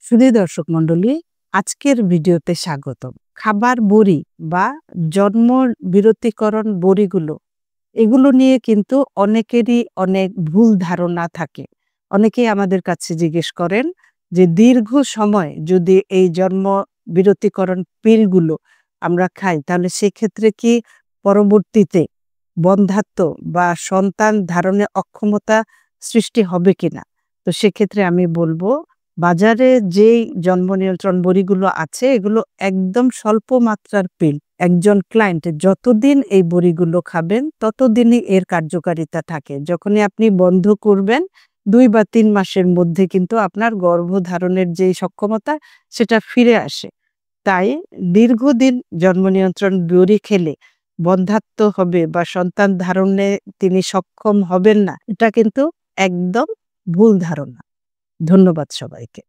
সুধী দর্শক মণ্ডলী, আজকের ভিডিওতে স্বাগতম। খাবার বড়ি বা জন্ম বিরতিকরণ বড়িগুলো এগুলো নিয়ে কিন্তু অনেকেরই অনেক ভুল ধারণা থাকে। অনেকেই আমাদের কাছে জিজ্ঞেস করেন যে দীর্ঘ সময় যদি এই জন্ম বিরতিকরণ পিলগুলো আমরা খাই তাহলে সেক্ষেত্রে কি পরবর্তীতে বন্ধ্যাত্ব বা সন্তান ধারণে অক্ষমতা সৃষ্টি হবে কিনা। তো সেক্ষেত্রে আমি বলবো, বাজারে যেই জন্ম নিয়ন্ত্রণ বড়িগুলো আছে এগুলো একদম স্বল্প মাত্রার পিল। একজন ক্লায়েন্ট যতদিন এই বড়িগুলো খাবেন ততদিনই এর কার্যকারিতা থাকে। যখনই আপনি বন্ধ করবেন 2 বা 3 মাসের মধ্যে কিন্তু আপনার গর্ভধারণের যে সক্ষমতা সেটা ফিরে আসে। তাই দীর্ঘদিন জন্ম নিয়ন্ত্রণ বড়ি খেলে বন্ধ্যাত্ব হবে বা সন্তান ধারণে তিনি সক্ষম হবেন না, এটা কিন্তু একদম ভুল ধারণা। ধন্যবাদ সবাইকে।